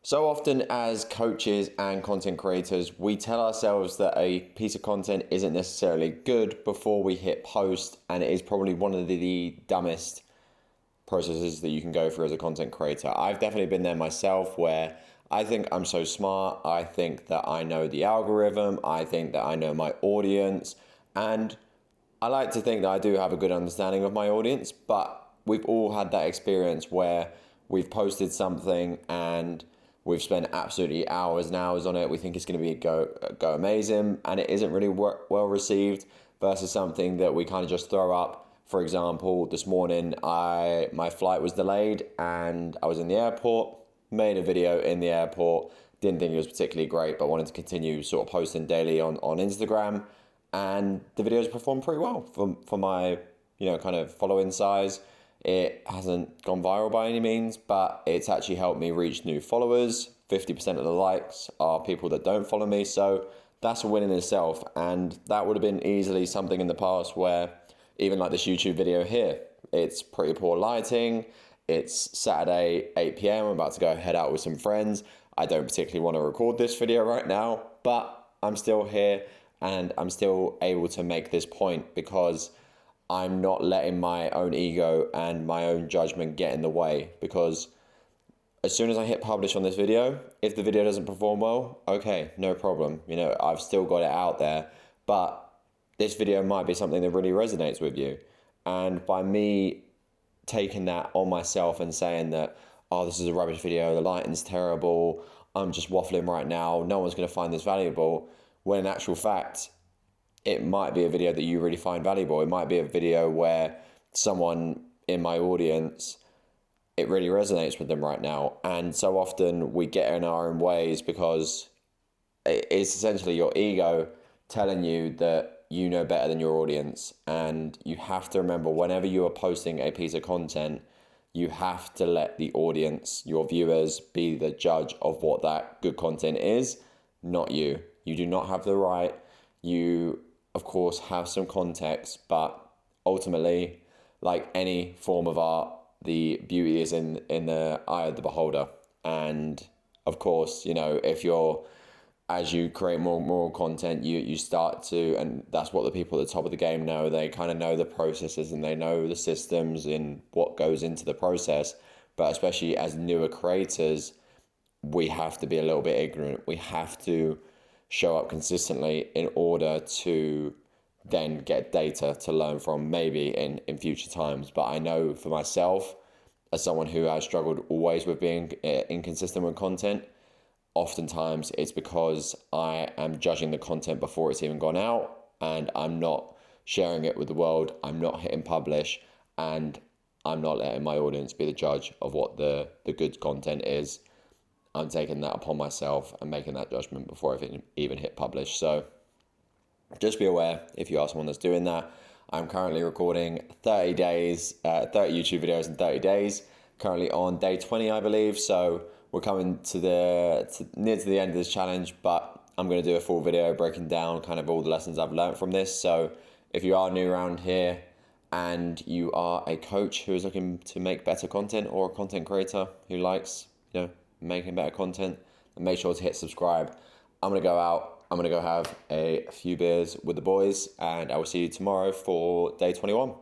So often as coaches and content creators, we tell ourselves that a piece of content isn't necessarily good before we hit post, and it is probably one of the dumbest processes that you can go through as a content creator. I've definitely been there myself where I think I'm so smart, I think that I know the algorithm, I think that I know my audience, and I like to think that I do have a good understanding of my audience, but we've all had that experience where we've posted something and we've spent absolutely hours and hours on it. We think it's going to be go amazing, and it isn't really well received versus something that we kind of just throw up. For example, this morning my flight was delayed and I was in the airport, made a video in the airport, didn't think it was particularly great, but wanted to continue sort of posting daily on Instagram, and the videos performed pretty well for my kind of following size. It hasn't gone viral by any means, but it's actually helped me reach new followers. 50% of the likes are people that don't follow me, so that's a win in itself. And that would have been easily something in the past where, even like this YouTube video here, it's pretty poor lighting. It's Saturday, 8 p.m. I'm about to go head out with some friends. I don't particularly want to record this video right now, but I'm still here and I'm still able to make this point because I'm not letting my own ego and my own judgment get in the way. Because as soon as I hit publish on this video, if the video doesn't perform well, okay, no problem. I've still got it out there, but this video might be something that really resonates with you. And by me taking that on myself and saying that, oh, this is a rubbish video, the lighting's terrible, I'm just waffling right now, no one's going to find this valuable, when in actual fact, it might be a video that you really find valuable. It might be a video where someone in my audience, it really resonates with them right now. And so often we get in our own ways because it's essentially your ego telling you that you know better than your audience. And you have to remember, whenever you are posting a piece of content, you have to let the audience, your viewers, be the judge of what that good content is, not you. You do not have the right. You, of course, have some context, but ultimately, like any form of art, the beauty is in the eye of the beholder. And of course, if you're, as you create more content, you start to, and that's what the people at the top of the game know. They kind of know the processes and they know the systems and what goes into the process. But especially as newer creators, we have to be a little bit ignorant. We have to show up consistently in order to then get data to learn from, maybe in future times. But I know for myself, as someone who has struggled always with being inconsistent with content, oftentimes it's because I am judging the content before it's even gone out, and I'm not sharing it with the world. I'm not hitting publish, and I'm not letting my audience be the judge of what the good content is. I'm taking that upon myself and making that judgment before I even hit publish. So just be aware, if you are someone that's doing that. I'm currently recording 30 YouTube videos in 30 days, currently on day 20, I believe. So we're coming near to the end of this challenge, but I'm going to do a full video breaking down kind of all the lessons I've learned from this. So if you are new around here and you are a coach who is looking to make better content, or a content creator who likes, making better content, then make sure to hit subscribe. I'm going to go out. I'm going to go have a few beers with the boys, and I will see you tomorrow for day 21.